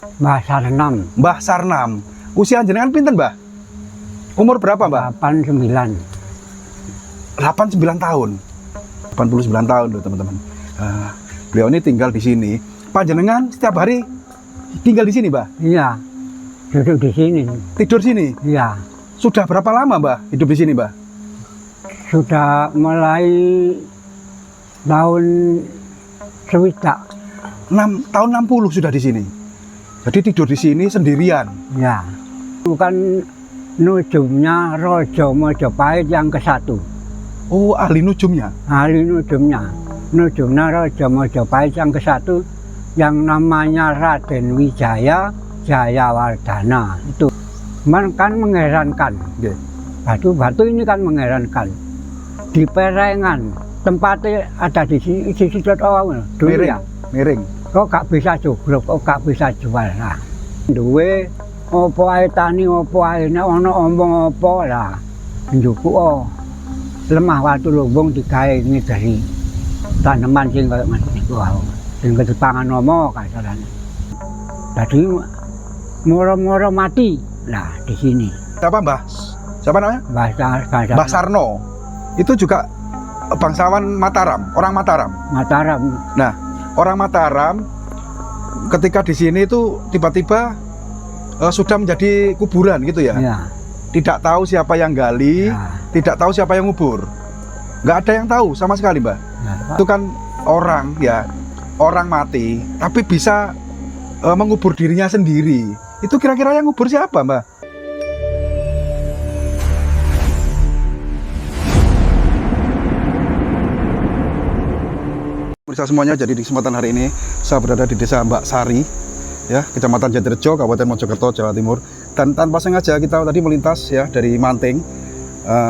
Mbah Sarnam. Mbah Sarnam. Usia jenengan pinten, Mbah? Umur berapa, Mbah? 89. 89 tahun. 89 tahun loh, teman-teman. Beliau ini tinggal di sini. Panjenengan setiap hari tinggal di sini, Mbah? Iya. Duduk di sini. Tidur sini? Iya. Sudah berapa lama, Mbah, hidup di sini, Mbah? Sudah mulai tahun sewidak. 6 tahun 60 sudah di sini. Jadi tidur di sini sendirian. Ya. Bukan nujumnya Raja Majapahit yang ke-1. Oh, ahli nujumnya. Ahli nujumnya. Nujumnya Raja Majapahit yang ke-1 yang namanya Raden Wijaya Jayawardana. Itu kan mengherankan. Okay. Batu-batu ini kan mengherankan. Di perengan tempatnya ada di sini, di situ dulu Miring. ya. Miring. Kok gak bisa jugruk, kok gak bisa jual lah. Duwe opo ae tani, opo ae nek ana omong opo lah. Njupuk lemah watu lumbung digawe ngidari taneman sing koyo niku wae. Sing kedepangan omo kasarane. Dadi moro-moro mati lah di sini. Siapa, Mbah? Siapa namanya? Mbah Sarno. Itu juga bangsawan Mataram, orang Mataram. Mataram. Nah, orang Mataram ketika di sini itu tiba-tiba sudah menjadi kuburan gitu ya. Ya. Tidak tahu siapa yang gali, Ya. tidak tahu siapa yang ngubur. Nggak ada yang tahu sama sekali, Mbah. Ya, Itu kan orang ya, orang mati, tapi bisa mengubur dirinya sendiri. Itu kira-kira yang ngubur siapa, Mbah? Pemirsa semuanya, jadi di kesempatan hari ini saya berada di desa Mbak Sari, ya, Kecamatan Jatirejo, Kabupaten Mojokerto, Jawa Timur. Dan tanpa sengaja kita tadi melintas ya dari Manting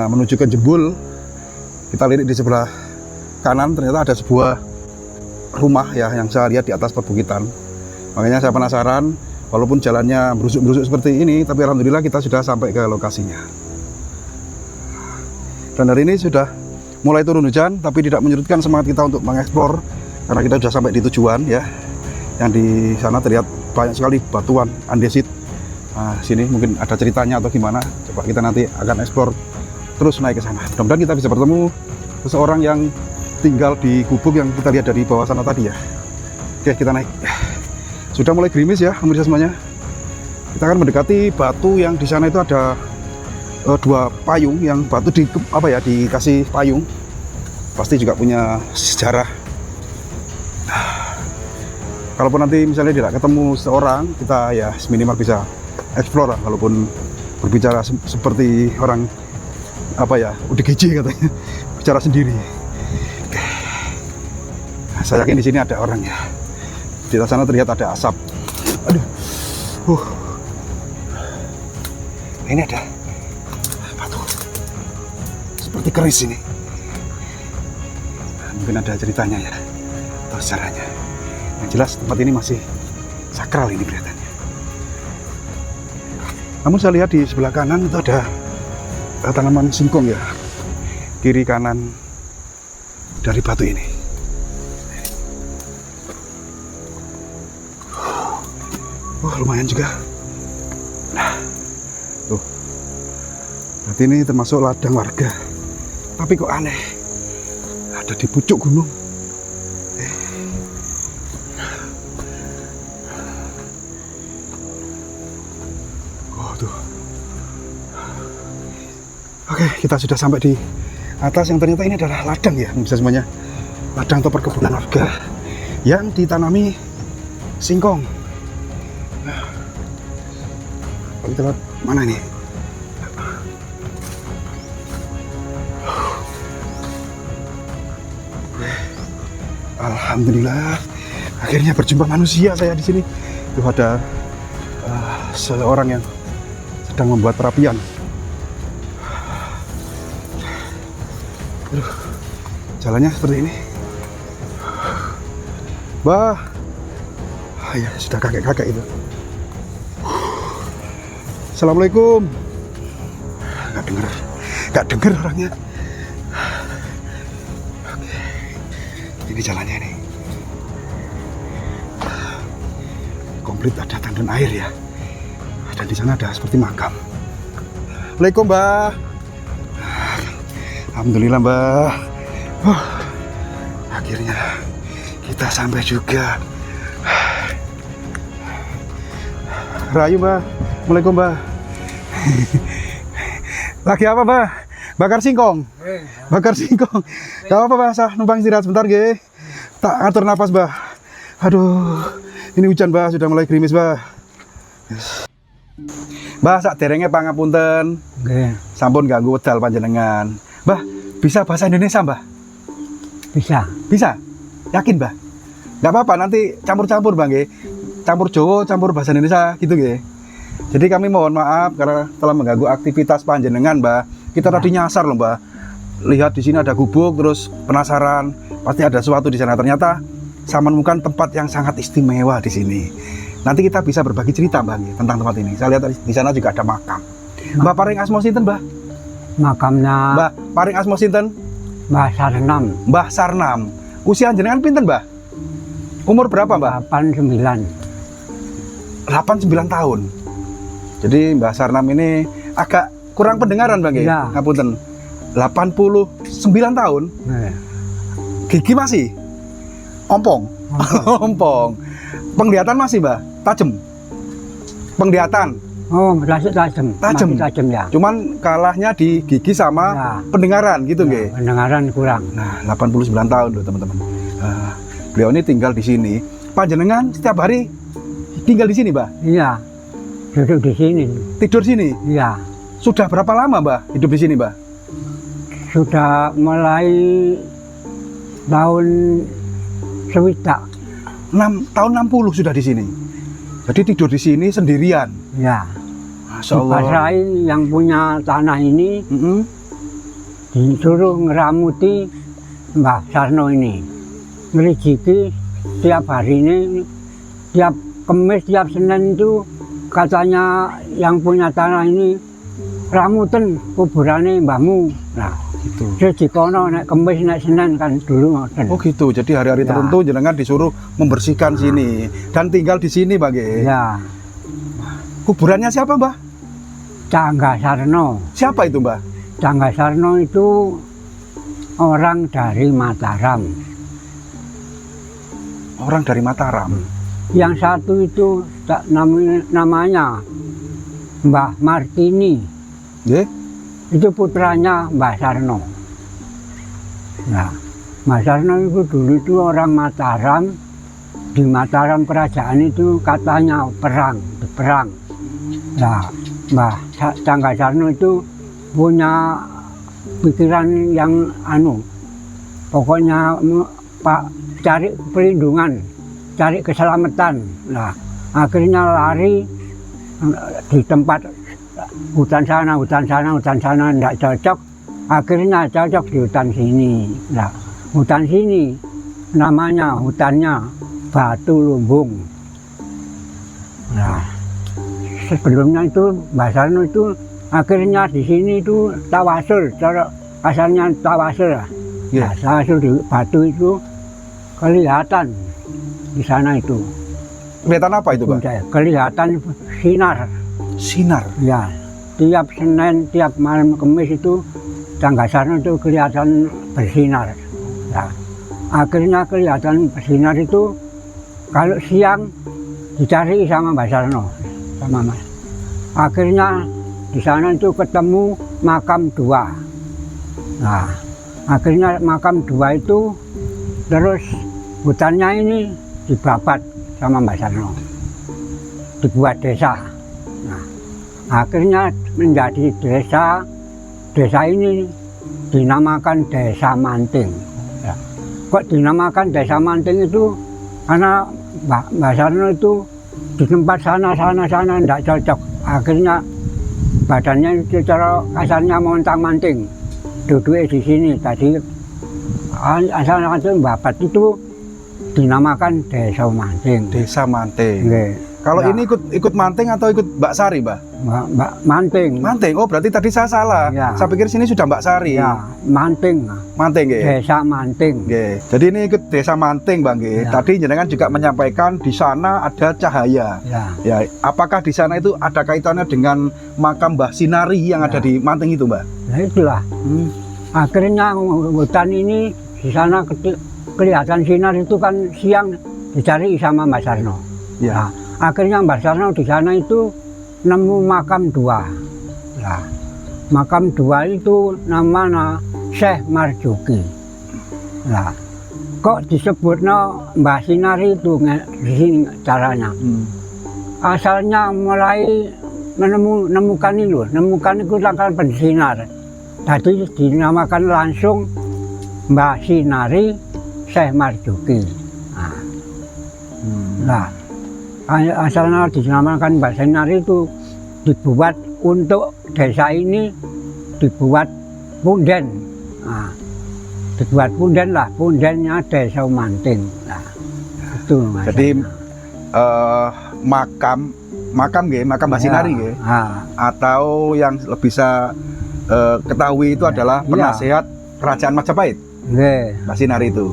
menuju ke Jebul. Kita lirik di sebelah kanan, ternyata ada sebuah rumah ya yang saya lihat di atas perbukitan. Makanya saya penasaran, walaupun jalannya berusuk-berusuk seperti ini, tapi alhamdulillah kita sudah sampai ke lokasinya. Dan hari ini sudah mulai turun hujan, tapi tidak menyurutkan semangat kita untuk mengeksplor karena kita sudah sampai di tujuan ya. Yang di sana terlihat banyak sekali batuan andesit. Nah, sini mungkin ada ceritanya atau gimana. Coba kita nanti akan eksplor terus naik ke sana. Mudah-mudahan kita bisa bertemu seseorang yang tinggal di gubuk yang kita lihat dari bawah sana tadi ya. Oke, kita naik. Sudah mulai gerimis ya, pemirsa semuanya. Kita akan mendekati batu yang di sana itu ada dua payung yang batu dikasih payung, pasti juga punya sejarah. Kalaupun nanti misalnya tidak ketemu seorang, kita ya minimal bisa explore lah, walaupun berbicara seperti orang UDGJ katanya, bicara sendiri. Nah, saya yakin di sini ada orang ya. Di sana terlihat ada asap. Aduh, ini ada seperti keris ini. Mungkin ada ceritanya ya atau sejarahnya. Yang jelas tempat ini masih sakral ini kelihatannya. Namun saya lihat di sebelah kanan itu ada tanaman singkong ya, kiri kanan dari batu ini. Lumayan juga. Nah, tuh, berarti ini termasuk ladang warga. Tapi kok aneh, ada di pucuk gunung. Oh tuh. Oke, kita sudah sampai di atas yang ternyata ini adalah ladang ya, bisa semuanya. Ladang atau perkebunan warga yang ditanami singkong. Nah, kita lihat mana ini? Alhamdulillah, akhirnya berjumpa manusia saya di sini. Tuh ada seorang yang sedang membuat perapian. Jalannya seperti ini. Bah, ya sudah kakek-kakek itu. Assalamualaikum. Nggak dengar orangnya. Ini jalannya ini. komplit ada tandon air ya. Dan di sana ada seperti makam. Assalamualaikum Mbah. Alhamdulillah Mbah. Akhirnya kita sampai juga. Rayu Mbah. Assalamualaikum Mbah. Lagi apa Mbah? Bakar singkong. Bakar singkong. Gak apa-apa Mbah, sah numpang istirahat sebentar nggih. Tak atur napas Mbah. Aduh, ini hujan Mbah, sudah mulai gerimis Mbah. Mbah, sak derenge pangapunten. Nggih. Sampun ganggu wedal panjenengan. Mbah, bisa bahasa Indonesia Mbah? Bisa. Bisa? Yakin Mbah? Gak apa-apa, nanti campur-campur Mbah nggih. Campur Jawa, campur bahasa Indonesia gitu nggih. Jadi kami mohon maaf karena telah mengganggu aktivitas panjenengan Mbah. Kita tadi nyasar loh Mbah. Lihat di sini ada gubuk, terus penasaran pasti ada sesuatu di sana. Ternyata saya menemukan tempat yang sangat istimewa di sini. Nanti kita bisa berbagi cerita Mbah tentang tempat ini. Saya lihat di sana juga ada makam. Mbah paring asma sinten Mbah? Makamnya Mbah paring asma sinten? Mbah Sarnam. Mbah Sarnam. Usia jenengan pinten Mbah? Umur berapa Mbah? 89. 89 tahun. Jadi Mbah Sarnam ini agak kurang pendengaran Bang Ya. Ngapunten. 89 tahun. Gigi masih? Ompong. Ompong. Penglihatan masih, Mbah? Tajam. Penglihatan. Oh, masih tajam. Tajam. Masih tajam ya. Cuman kalahnya di gigi sama Ya. pendengaran gitu nggih. Pendengaran kurang. Nah, 89 tahun loh, teman-teman. Beliau ini tinggal di sini. Panjenengan setiap hari tinggal di sini, Mbah? Iya. Duduk di sini. Tidur sini? Iya. Sudah berapa lama, Mbah, hidup di sini, Mbah? Sudah mulai tahun sewidak. 6 tahun 60 sudah di sini. Jadi tidur di sini sendirian. Ya. Masya Allah. Dipasahi yang punya tanah ini disuruh ngeramuti Mbah Sarno ini. Ngerijiki tiap hari ini, tiap Kemis, tiap Senin itu katanya yang punya tanah ini ramuten kuburannya mbahmu. Nah, Gitu. terus dikono nek Kemis nek Senin kan dulu ngoten. Oh gitu. Jadi hari-hari Ya. tertentu jenengan disuruh membersihkan sini dan tinggal di sini, Mbah nggih. Ya, Kuburannya siapa, Mbah? Cangga Sarno. Siapa itu, Mbah? Cangga Sarno itu orang dari Mataram. Orang dari Mataram. Yang satu itu namanya Mbah Martini. Nggih? Itu putranya Mbah Sarno. Nah, Mbah Sarno itu dulu itu orang Mataram. Di Mataram kerajaan itu katanya perang. Nah, Mbah Cangga Sarno itu punya pikiran yang pokoknya Pak cari perlindungan, cari keselamatan. Nah, akhirnya lari di tempat hutan sana, tidak cocok. Akhirnya cocok di hutan sini. Nah, hutan sini namanya hutannya Batu Lumbung. Nah, sebelumnya itu Mbah Sarno itu akhirnya di sini itu tawasul, cara asalnya tawasul lah. Iya. Nah, tawasul di batu itu kelihatan di sana itu. Kelihatan apa itu, Mbah? Kelihatan sinar. Sinar. Ya, tiap Senin, tiap malam Kamis itu Cangga Sarno itu kelihatan bersinar. Nah, akhirnya kelihatan bersinar itu kalau siang dicari sama Mbah Sarno, sama Mas. Akhirnya di sana itu ketemu makam 2. Nah, akhirnya makam 2 itu terus hutannya ini dibabat sama Mbah Sarno, dibuat desa. Nah, akhirnya menjadi desa. Desa ini dinamakan Desa Manting. Ya. Kok dinamakan Desa Manting itu karena Mbah Sarno itu di tempat sana tidak cocok. Akhirnya badannya itu cara kasarnya montang-manting. Duduknya di sini tadi asal-asal babat itu dinamakan Desa Manting. Desa Manting. Nggih. Kalau Ya. ini ikut manting atau ikut Mbak Sari, Mbak? Mbak Manting. Manting. Oh, berarti tadi saya salah. Ya. Saya pikir sini sudah Mbak Sari. Ya, Manting. Manting nggih. Desa Manting. Nggih. Jadi ini ikut Desa Manting, Bang nggih. Ya. Tadi jenengan juga menyampaikan di sana ada cahaya. Ya. Ya, apakah di sana itu ada kaitannya dengan makam Mbah Sinari yang ada Ya. di Manting itu, Mbak? Nah itulah. Akhirnya hutan ini di sana kelihatan sinar itu kan siang dicari sama Mbak Sarno. Ya. Nah, akhirnya Mbak Sarno di sana itu nemu makam dua. Nah, makam dua itu namanya Syekh Marzuki. Nah, kok disebutnya Mbah Sinari itu di sini caranya. Asalnya mulai menemukan itu kan bersinar. Tadi dinamakan langsung Mbah Sinari Syekh Marzuki. Nah, asalnya dinamakan Mbah Sinari itu dibuat untuk desa ini, dibuat punden. Nah, dibuat punden lah, pundennya Desa Manting. Nah, itu Jadi makam nggih, makam Mbah Sinari nggih. Atau yang bisa ketahui itu adalah penasehat Kerajaan Majapahit. Nggih. Mbah Sinari itu.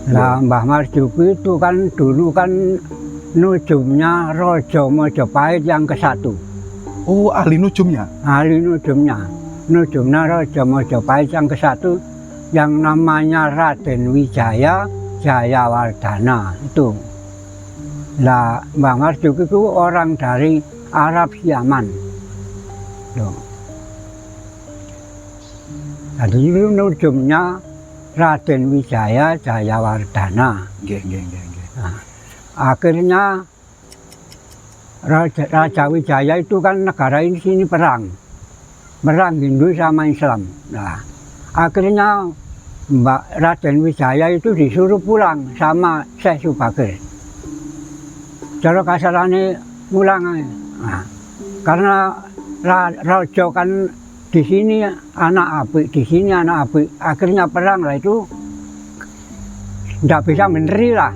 Nah, Mbah Marzuki itu kan dulu kan nujumnya Raja Majapahit yang ke-1. Oh, ahli nujumnya. Ahli nujumnya. Nujumnya Raja Majapahit yang ke-1 yang namanya Raden Wijaya Jayawardana itu. Nah, Mbah Marzuki itu orang dari Arab Yaman. Loh. Jadi itu nujumnya Raden Wijaya Jayawardana. Nggih. Nah, akhirnya Raja Wijaya itu kan negara ini sini perang Hindu sama Islam. Nah, akhirnya Mbak Raden Wijaya itu disuruh pulang sama Syekh Subagir. Cara kasarannya pulang. Nah, karena Raja kan di sini anak api, di sini anak api. Akhirnya perang lah itu tidak bisa meneri lah.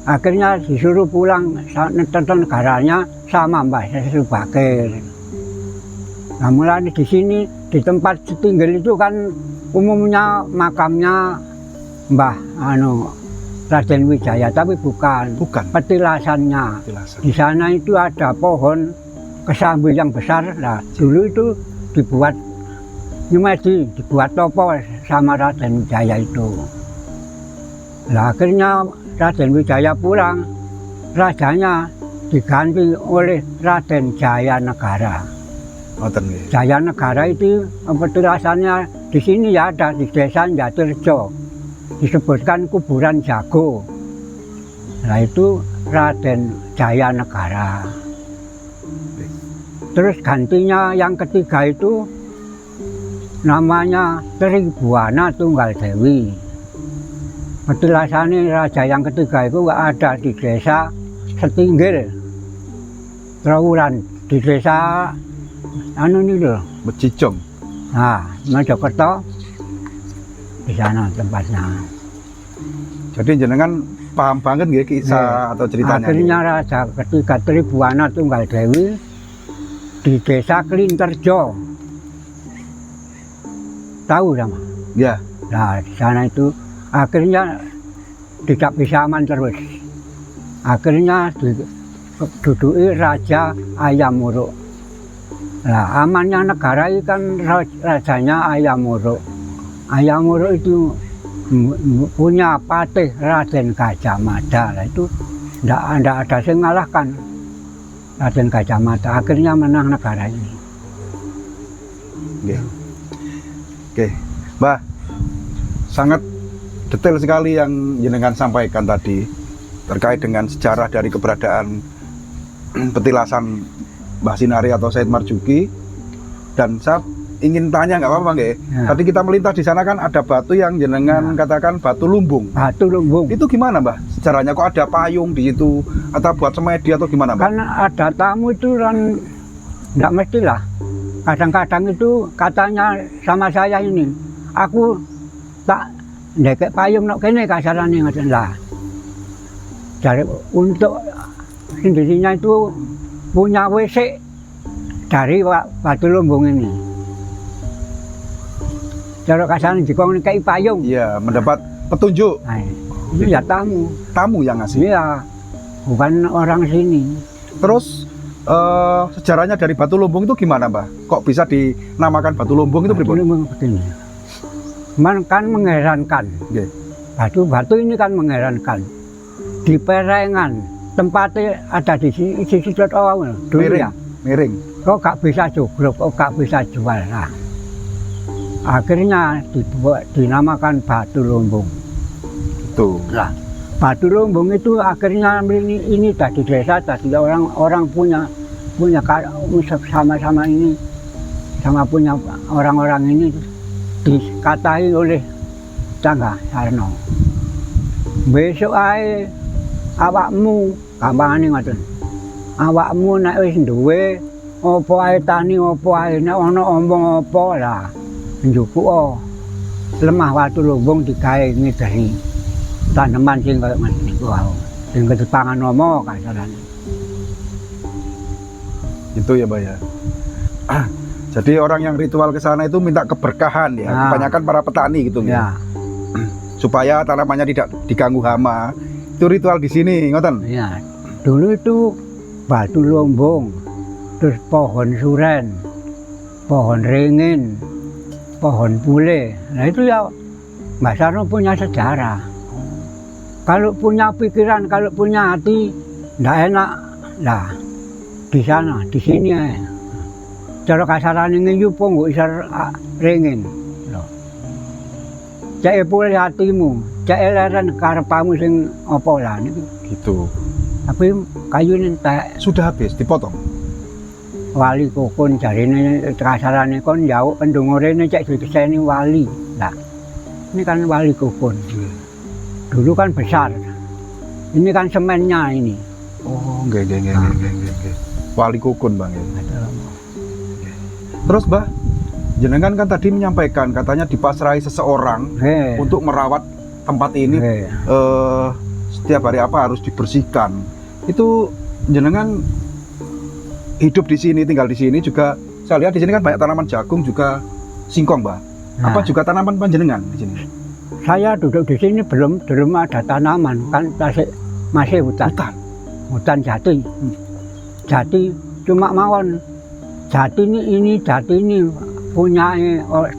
Akhirnya disuruh pulang tentang negaranya sama Mbah Subagir. Nah, mulai di sini di tempat tinggal itu kan umumnya makamnya Mbah Raden Wijaya, tapi bukan. Petilasannya. Di sana itu ada pohon kesambi yang besar. Nah, dulu itu dibuat nyumedi, dibuat topo sama Raden Wijaya itu. Nah, akhirnya Raden Wijaya pulang, rajanya diganti oleh Raden Jayanegara. Jayanegara itu petilasannya di sini ya ada di desa Jatirjo, disebutkan kuburan jago. Nah, itu Raden Jayanegara. Terus gantinya yang ketiga itu namanya Tribuana Tunggal Dewi. Petilasannya raja yang ketiga itu ada di desa Setinggil, Trawulan, di desa ini loh, Becijong. Nah, Mojokerto di sana tempatnya. Jadi jenengan paham banget nggih kisah atau ceritanya? Akhirnya raja ketiga Tribuana Tunggal Dewi di desa Klinterjo. Tahu sama? Ya. Nah, di sana itu akhirnya tidak bisa aman terus. Akhirnya diduduki Raja Ayam Wuruk. Nah, amannya negara itu kan rajanya Ayam Wuruk. Ayam Wuruk itu punya patih Raden Gajah Mada. Nah, itu tidak ada yang mengalahkan Raden Gajah Mada. Akhirnya menang negara ini. Oke, Mbah, sangat detail sekali yang jenengan sampaikan tadi terkait dengan sejarah dari keberadaan petilasan Mbah Sinari atau Syekh Marzuki. Dan saya ingin tanya, nggak apa-apa nggak? Ya. Tadi kita melintas di sana kan ada batu yang jenengan katakan batu lumbung. Batu lumbung. Itu gimana, Mbah? Sejarahnya kok ada payung di situ atau buat semedi atau gimana, Mbah? Karena ada tamu itu kan tidak mestilah. Kadang-kadang itu katanya sama saya ini, aku tak ndekek payung nok kene kasarane ngoten lah. Dari untuk sendirinya itu punya WC dari Batu Lumbung ini. Cara kasarnya jika kayak payung. Iya, mendapat petunjuk. Nah, itu ya tamu. Tamu yang ngasih. Iya, bukan orang sini. Terus sejarahnya dari Batu Lumbung itu gimana, Mbah? Kok bisa dinamakan Batu Lumbung itu Batu pripun? Lumbung begini. Kan mengherankan. Nggih. Batu ini kan mengherankan. Di perengan tempatnya ada di sisi awal dulu Miring. ya. Miring. Kok gak bisa jugruk, kok gak bisa jual. Nah, akhirnya dinamakan Batu Lumbung. Itu. Nah, Batu Lumbung itu akhirnya ini tadi desa, tadi orang punya sama-sama ini, sama punya orang-orang ini dikatai oleh Cangga Sarno. Besok ae awakmu gampangane ngoten. Awakmu nek wis duwe apa ae tani apa ae nek ana ombong apa lah njupuk lemah Batu Lumbung digawe ngideri taneman sing kaya niku wae. Sing kedepangan nomo kasarane. Itu ya, Mbah ya. Jadi orang yang ritual ke sana itu minta keberkahan ya. Nah. Kebanyakan para petani gitu Ya, supaya tanamannya tidak diganggu hama. Itu ritual di sini, ngoten. ya. Dulu itu Batu Lumbung, terus pohon suren, pohon ringin, pohon pule. Nah itu ya Mbak Sarno punya sejarah. Kalau punya pikiran, kalau punya hati, ndak enak. Nah, di sana, di sini ya. Cara kasaran ini yupo nggak bisa ringin. Cek pule hatimu, cek leren karepamu sing apa lah niku. Gitu. Tapi kayu ini tak Sudah habis dipotong. wali kokon jarine kasarane kon jauh pendungur ini cek dikeseni wali. Nah, ini kan wali kokon. Dulu kan besar. Ini kan semennya ini. Oh, nggih. Wali kukun, Bang ya. Terus, Mbah, jenengan kan tadi menyampaikan katanya dipasrahi seseorang untuk merawat tempat ini. Setiap hari apa harus dibersihkan. Itu jenengan hidup di sini, tinggal di sini juga. Saya lihat di sini kan banyak tanaman jagung juga singkong, Mbah. Apa juga tanaman panjenengan di sini? Saya duduk di sini belum ada tanaman, kan masih hutan. Hutan jati. Jati cuma mawon. Jati ini punya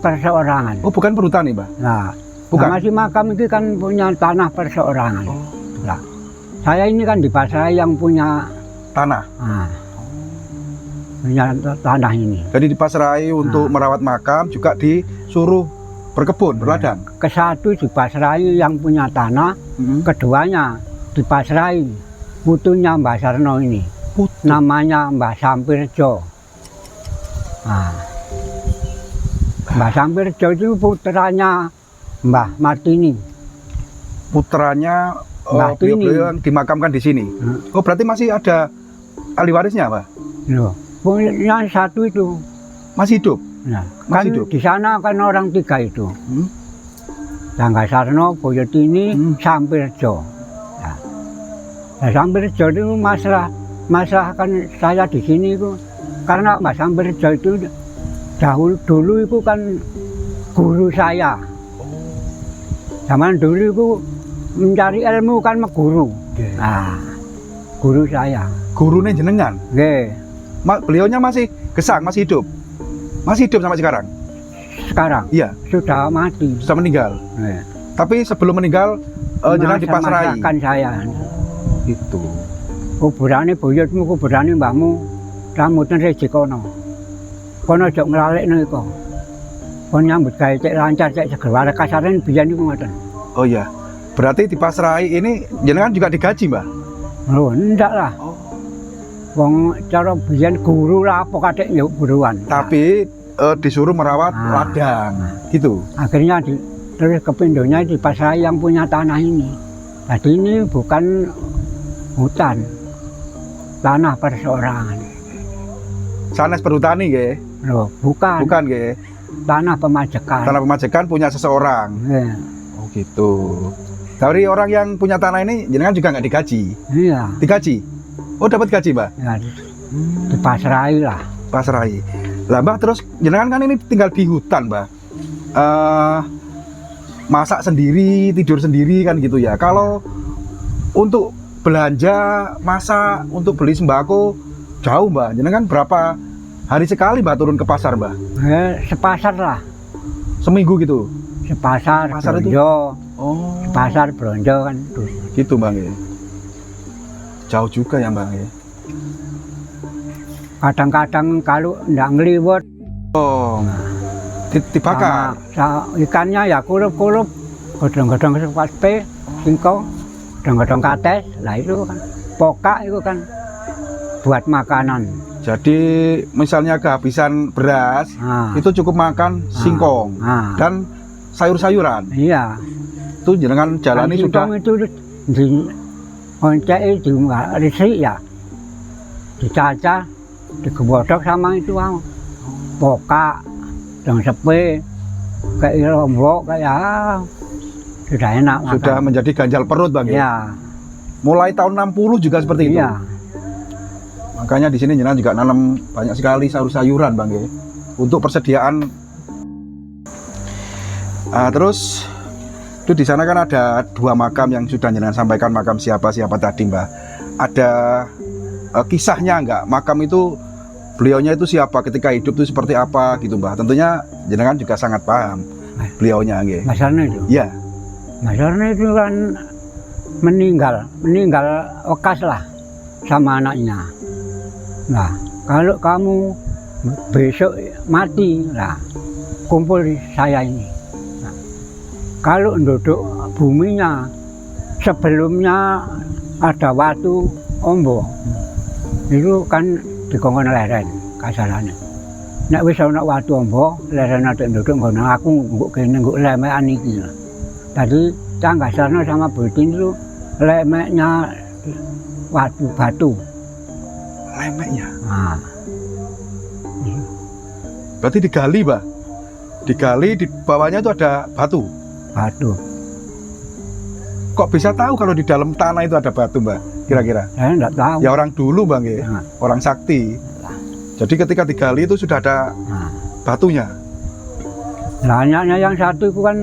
perseorangan. Oh, bukan perhutani, Mbah? Nah, Bukan. Masih makam itu kan punya tanah perseorangan. Nah, saya ini kan dipasrai yang punya Tanah. nah, punya tanah ini. Jadi dipasrahi untuk merawat makam, juga disuruh berkebun, berladang. Kesatu dipasrai yang punya tanah, keduanya dipasrai putunya Mbah Sarno ini. Namanya Mbah Sampirjo. Nah, Mbah Sampirjo itu putranya Mbah Martini. Putranya Mbah Tini. beliau yang dimakamkan di sini. Oh, berarti masih ada ahli warisnya, Pak? Loh, punya satu itu. Masih hidup? Nah, Masih kan hidup? di sana kan orang tiga itu. Cangga Sarno, Boyotini, Sampirjo. Nah, Sampirjo itu masalah kan saya di sini itu karena Mbak Sampirjo itu dulu itu kan guru saya. Zaman dulu itu mencari ilmu kan guru. Nah, guru saya. Gurunya jenengan? Nggih. Beliaunya masih gesang, masih hidup? Masih hidup sampai sekarang? Sekarang Iya, sudah mati. sudah meninggal. Nggih. Tapi sebelum meninggal, jenengan dipasrahi. Masakan saya. Itu. Kuburane buyutmu, kuburane mbahmu, rambutan rezeki kono. Kono aja nglalekno iku. Kon nyambut gawe cek lancar, cek seger. Wae kasaren biyen iku ngoten. Oh iya. Berarti dipasrahi ini jenengan juga digaji, Mbah? Lho, ndak lah. Wong cara biyen guru lah apa kathik ya buruan. Tapi disuruh merawat ladang, gitu. Akhirnya terus kepindonya dipasrahi yang punya tanah ini. Jadi ini bukan hutan, tanah perseorangan. Sanes perhutani, nggih? Loh, bukan. Bukan, nggih? Tanah pemajekan. Tanah pemajekan punya seseorang. Nggih. Oh gitu. Dari orang yang punya tanah ini jenengan juga nggak digaji? Iya. Digaji? Oh, dapat gaji, Mbah? Ya, dipasrai lah. Pasrai. Lah, Mbah, terus jenengan kan ini tinggal di hutan, Mbah. Masak sendiri, tidur sendiri kan gitu ya. Kalau untuk belanja, masak, untuk beli sembako jauh, Mbah. Jenengan berapa hari sekali, Mbah, turun ke pasar, Mbah? Sepasar lah. Seminggu gitu. Sepasar, Pasar itu? belanja. Oh. Sepasar, belanja kan. Gitu, Mbah. Ya. Jauh juga ya, Mbah. Ya. Kadang-kadang kalau nggak ngeliwat, Oh. Dibakar. ikannya ya kulup-kulup, godong-godong sepat singkong, godong-godong kates, lah itu kan pokak itu kan buat makanan. Jadi misalnya kehabisan beras, itu cukup makan singkong dan sayur-sayuran. Iya. Itu jenengan jalani sudah. Singkong itu di oncek itu nggak risik ya, dicacah, digebodok sama itu pokak. Yang sepi, kayak lombok, kayak sudah enak makan. Sudah menjadi ganjal perut, Bang. Ya. Mulai tahun 60 juga seperti itu. Iya. Makanya di sini jenengan juga nanam banyak sekali sayur-sayuran, Bang. Untuk persediaan. Terus itu di sana kan ada 2 makam yang sudah jenengan sampaikan, makam siapa tadi, Mbak. Ada kisahnya enggak? Makam itu beliaunya itu siapa, ketika hidup itu seperti apa gitu, Mbah. Tentunya jenengan juga sangat paham beliaunya nggih. Mas Arno itu? Iya. Mas Arno itu kan meninggal lekas lah sama anaknya. Nah, kalau kamu besok mati lah, kumpul di saya ini. Nah, kalau duduk buminya sebelumnya ada watu ombo, itu kan dikongkon leren kasarane. Nek wis ana watu ombo, leren atik nduduk ngono aku nguk kene nguk lemekan iki. Tadi Cang Gasarno sama Butin itu lemeknya batu. Lemeknya. Nah. Berarti digali, Mbah. Digali di bawahnya itu ada batu. Batu. Kok bisa tahu kalau di dalam tanah itu ada batu, Mbah? Kira-kira? Saya enggak tahu. Ya orang dulu, Bang, ya. Nah. Orang sakti. Jadi ketika digali itu sudah ada batunya. Lah anaknya yang satu itu kan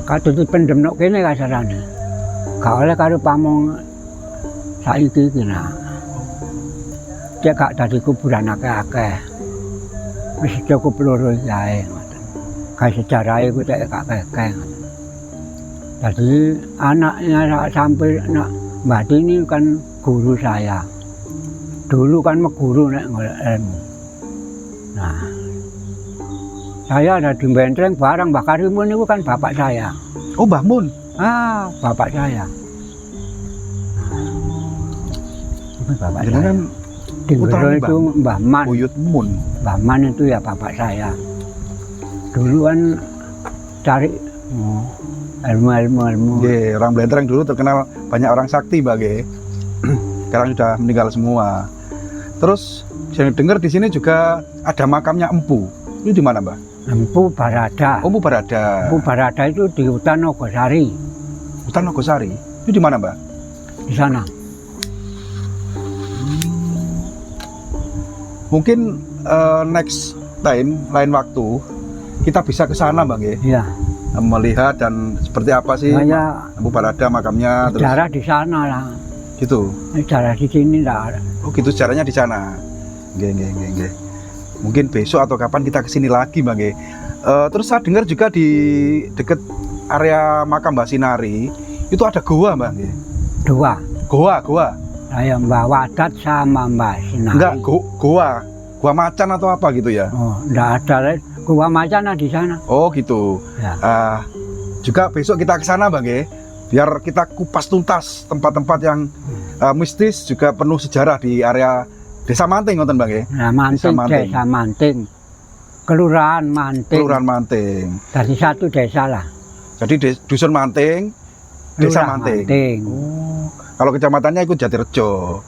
kadung dipendem nok kene kasarane. Gak oleh karo pamong saiki iki nah. Cek gak dadi kuburan akeh-akeh. Wis cukup loro yae ngoten. Kae sejarahe ku cek gak akeh. Jadi anaknya sampai nak Mbak Tini kan guru saya. Dulu kan meguru nek golek ilmu. Nah, saya ada di Benteng bareng Mbak Karimun itu kan bapak saya. Oh, Mbah Mun. Bapak saya. Itu bapak Jadi saya. kan Di Benteng itu Mbah Man. Buyut Mun. Mbah Man itu ya bapak saya. Dulu kan cari ilmu. Nggih, orang Blendereng dulu terkenal banyak orang sakti, Mbak, nggih. Sekarang sudah meninggal semua. Terus saya dengar di sini juga ada makamnya Empu. Itu di mana, Mbak? Empu Barada. Empu Barada. Empu Barada itu di hutan Nogosari. Hutan Nogosari. Itu di mana, Mbak? Di sana. Mungkin next time, lain waktu, kita bisa ke sana, Mbak, nggih. Iya. Melihat dan seperti apa sih Empu Barada makamnya. Sejarah di sana lah. Gitu. Sejarah di sini enggak ada. Oh, gitu sejarahnya di sana. Nggih. Mungkin besok atau kapan kita kesini lagi, Mbak, nggih. Terus saya dengar juga di dekat area makam Mbak Sinari itu ada goa, Mbak, nggih. Dua. Goa. Saya Mbak Wadat sama Mbak Sinari. Enggak, goa macan atau apa gitu ya? Oh, enggak ada. Gua macan di sana. Oh, gitu. Ya. Juga besok kita ke sana, Bang, ya. Biar kita kupas tuntas tempat-tempat yang mistis juga penuh sejarah di area Desa Manting, ngoten, Bang, ya. Nah, Manting, Desa Manting. Kelurahan Manting. Dari satu desa lah. Jadi dusun Manting, Desa Lurah Manting. Oh, kalau kecamatannya ikut Jatirejo.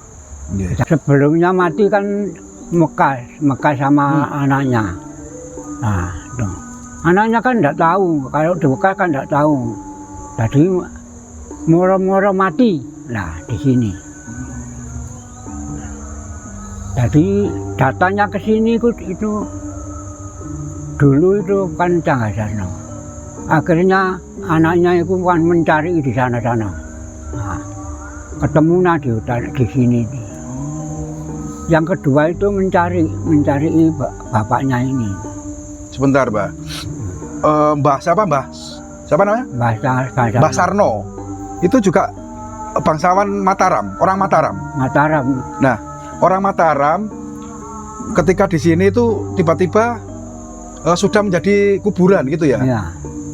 Yeah. Sebelumnya mati kan Mekas sama anaknya. Nah, tuh. Anaknya kan enggak tahu, kalau di Mekas kan enggak tahu. Jadi moro-moro mati. Nah, di sini. Jadi datanya ke sini itu dulu itu kan Canggasarno. Akhirnya anaknya itu kan mencari di sana-sana. Nah, ketemunya di hutan di sini. Yang kedua itu mencari bapaknya ini. Sebentar, Mbah. Mbah siapa, Mbah? Siapa namanya? Mbah Sarno. Itu juga bangsawan Mataram, orang Mataram. Mataram. Nah, orang Mataram ketika di sini itu tiba-tiba sudah menjadi kuburan gitu ya. Ya.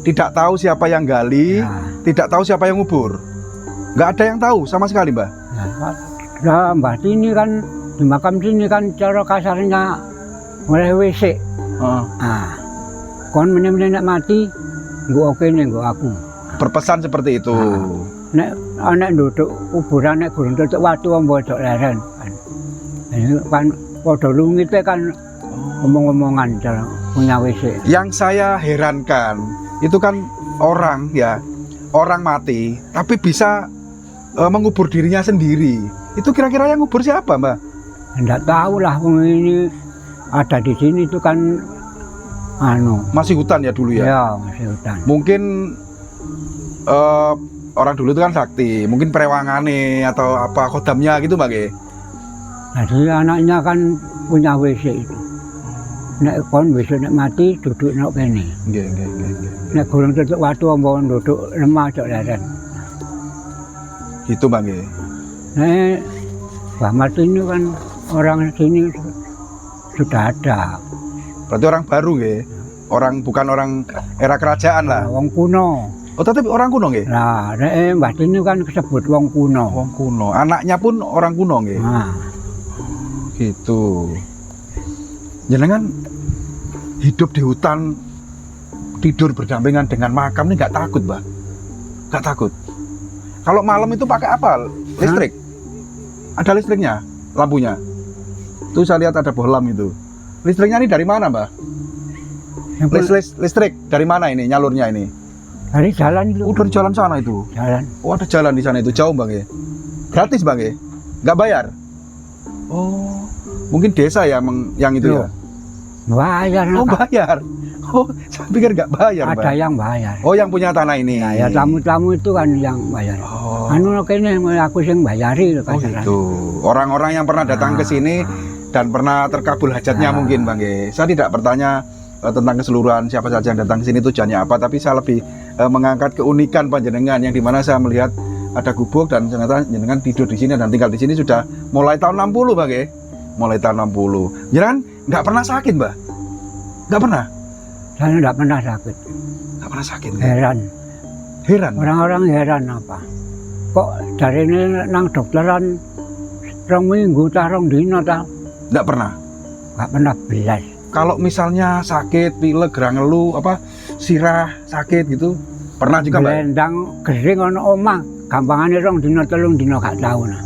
Tidak tahu siapa yang gali, Ya. tidak tahu siapa yang ngubur. Nggak ada yang tahu sama sekali, Mbah. Nah, Mbah sini kan di makam sini kan cara kasarnya oleh WC. Nah, kon meneh-meneh nek mati, nggo oke nih nggo aku. Berpesan seperti itu. Nek anak duduk kuburan nek gurung tutuk watu wong bodok leren kan. Ini kan padha lungite kan ngomong-ngomongan cara punya WC. Yang saya herankan itu kan orang ya, orang mati tapi bisa mengubur dirinya sendiri. Itu kira-kira yang ngubur siapa, Mbak? Enggak tahu lah wong ini ada di sini itu kan masih hutan ya dulu ya. Ya, masih hutan. Mungkin orang dulu itu kan sakti, mungkin perewangane atau apa kodamnya gitu, Mbak. Jadi anaknya kan punya WC itu. Nek kon besok nek mati duduk nek kene. Nggih. Nek gurung tutuk watu ambon duduk lemah cok leren. Gitu, Mbak. Nek Mbah Martin kan orang sini sudah ada. Berarti orang baru nggih. Bukan orang era kerajaan lah. Wong kuno. Oh, tapi orang kuno nggih. Nah, nek Mbah Tini kan disebut wong kuno. Wong kuno. Anaknya pun orang kuno nggih. Nah, gitu. Jenengan hidup di hutan, tidur berdampingan dengan makam ini nggak takut, Mbak? Nggak takut. Kalau malam itu pakai apa? Listrik? Ada listriknya? Lampunya? Tuh saya lihat ada bohlam itu. Listriknya ini dari mana, Mbak? Listrik dari mana ini nyalurnya ini? dari jalan itu. Dari jalan sana itu. Jalan. Oh, ada jalan di sana itu, jauh, Bang ya. Gratis, Bang ya? Nggak bayar? Oh, mungkin desa ya yang itu ya. Bayar. Oh, bayar. Oh, saya pikir nggak bayar, ada Bang. yang bayar. Oh, yang punya tanah ini. Ya tamu-tamu itu kan yang bayar. Oh. Kene aku sing bayari Oh, gitu. Orang-orang yang pernah datang ke sini dan pernah terkabul hajatnya mungkin, Bang ya. Saya tidak bertanya tentang keseluruhan siapa saja yang datang ke sini tujuannya apa, tapi saya lebih mengangkat keunikan panjenengan yang dimana saya melihat ada gubuk dan ternyata jenengan tidur di sini dan tinggal di sini sudah mulai tahun 60, Bang ya. Mulai tahun 60. Jenengan nggak pernah sakit, Mbak? Nggak pernah? Saya nggak pernah sakit. Nggak pernah sakit? Heran. Heran? Orang-orang heran apa? Kok dari ini nang dokteran 2 minggu tarong dino ta? Nggak pernah? Nggak pernah belas. Kalau misalnya sakit, pilek, gerang ngelu, sirah sakit gitu, pernah juga, Mbak? Blendang kering ono omah, gampangane 2 dino 3 dino gak tahu nah.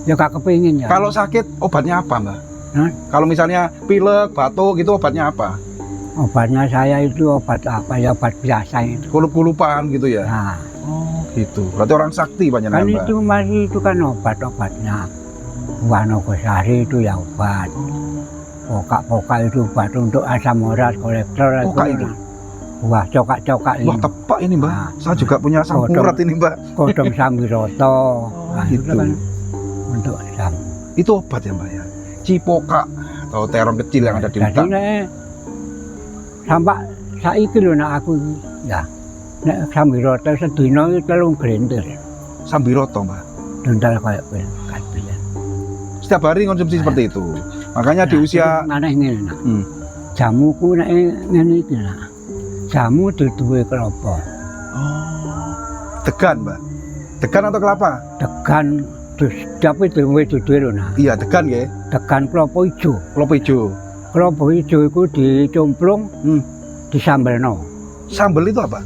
Ya gak kepingin ya. Kalau sakit obatnya apa, Mbak? Kalau misalnya pilek, batuk gitu obatnya apa? Obatnya saya itu obat apa ya, obat biasa itu. Kulup-kulupan gitu ya? Nah, gitu. Berarti orang sakti banyak, kan Mbak? itu masih itu kan obat-obatnya. Buah Nogosari itu ya obat. Pokak-pokak itu obat untuk asam urat, kolesterol. Pokak itu? Buah cokak-cokak ini. Wah, tepak ini, Mbak. Nah, Saya juga punya asam urat ini, Mbak. Kodong sambiroto. Nah, gitu. itu kan untuk asam. Itu obat ya, Mbak ya? Cipoka atau terong kecil yang ada di Jadi hutan. nek sampai saiki lho nek aku ya nek sambiroto sedina iki 3 glender. Sambiroto, Mbak. Dental kayak kapian. Setiap hari konsumsi seperti itu. Makanya di usia maneh ngene nak. Jamuku nek ngene iki nak. Jamu duwe kelapa. degan, Mbak. Degan atau kelapa? Degan terus tapi duwe lho nak. Iya, degan nggih. Degan kelapa ijo. Kelapa ijo. Kelapa ijo iku dicomplung disambelno. Sambel itu apa?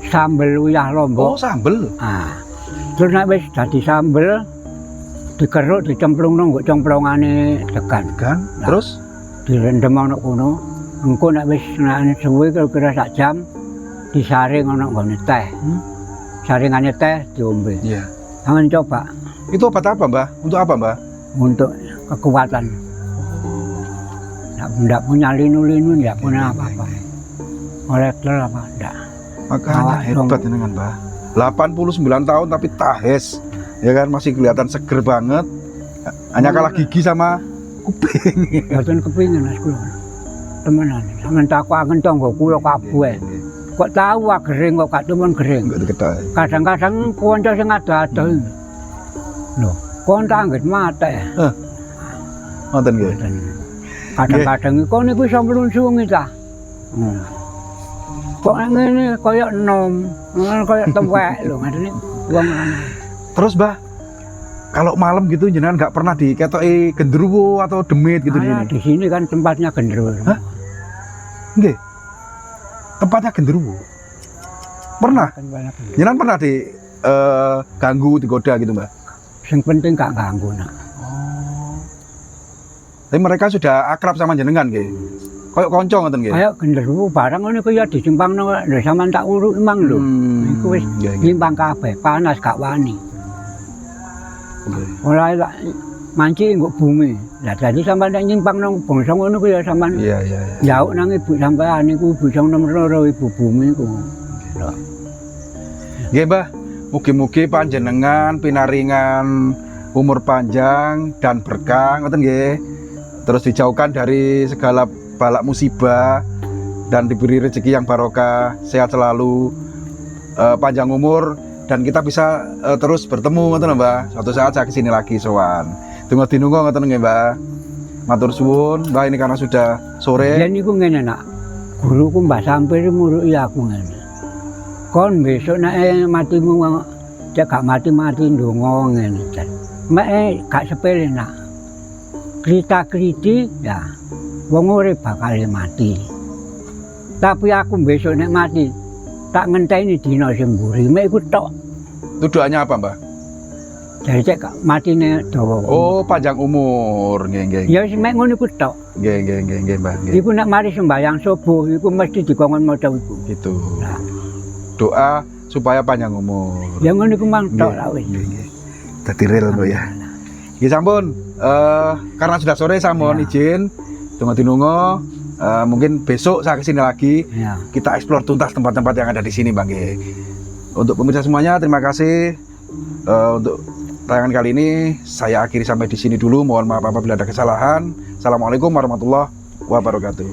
Sambel uyah lombok. Oh, sambel. Ah. Terus nek wis dadi sambel dikeruk dicemplungno nggo cemplungane degan. Degan. Nah, Terus direndem ana kono. Engko nek wis suwe kira-kira sak jam disaring ana nggone teh. Saringane teh diombe. iya. Jangan coba Itu obat apa, Mbak? Untuk apa, Mbak? untuk kekuatan. Enggak punya linu-linu, enggak punya apa-apa. Kolektor apa enggak. Makanya Awak hebat jenengan, Mbah. 89 tahun tapi tahes. Ya kan masih kelihatan seger banget. Hanya kalah gigi sama kuping. Mboten kepingin Mas kula. Temenan, sampeyan takokaken tangga kula kabeh. Kok tahu wak gering kok gak temen gering. Enggak diketok. Kadang-kadang kanca sing ado-ado. Lho, kon tak anggit mate. Wonten nggih. Kadang-kadang iku niku iso mlunsungi ta. Kok ngene kaya enom, kaya tuwek lho ngatene wong lanang. Terus, Mbah, kalau malam gitu jenengan nggak pernah diketoki genderuwo atau demit gitu di sini? Di sini kan tempatnya genderuwo. Hah? Nggih. Tempatnya genderuwo. Pernah? Jenengan pernah ganggu, digoda gitu, Mbah? Sing penting gak ganggu nak. Tapi mereka sudah akrab sama jenengan nggih. Kayak kanca ngoten nggih. Kayak genderuwo barang ngene ku ya disimpangno lho sampean tak uruk emang lho. Iku wis nyimpang kabeh, panas gak wani. Ora tak manci nggo bumi. Lah dadi sampean nek nyimpang nang bangsa ngono ku ya sampean. Iya. Njauk nang ibu sampean niku bisa nomor loro ibu bumi ku. Lho. Nggih, Mbah. Mugi-mugi panjenengan pinaringan umur panjang dan berkah ngoten nggih. Terus dijauhkan dari segala balak musibah dan diberi rezeki yang barokah, sehat selalu, panjang umur dan kita bisa terus bertemu ngoten lho, Mbah. Suatu saat saya kesini lagi sowan. Tunggu dinunggu ngoten nggih, Mbah. Matur suwun, Mbah, ini karena sudah sore. Ya niku ngene nak. Guruku Mbah Sampir muruki aku ngene. Kon besok nek matimu cek gak mati-mati ndonga ngene. Mek gak sepele nak. Krita-kriti ya wong urip bakal mati. Tapi aku besok nek mati tak ngenteni dina sing mburi mek iku tok. Tujuannya apa, Mbah? Jadi cek matine dawa. Oh, panjang umur. Nggih. Ya wis mek ngono iku tok. Nggih, Mbah. Nggih. Iku nek mari sembahyang subuh iku mesti dikongkon maca iku. Gitu. Nah, Doa supaya panjang umur. ya ngono iku mang tok lah wis. Nggih. Dadi real kok ya. Nggih sampun. Karena sudah sore saya mohon izin tunggu dinungo. Mungkin besok saya kesini lagi. Ya. Kita eksplor tuntas tempat-tempat yang ada di sini, Bang. Untuk pemirsa semuanya, terima kasih untuk tayangan kali ini. Saya akhiri sampai di sini dulu. Mohon maaf apabila ada kesalahan. Assalamualaikum warahmatullahi wabarakatuh.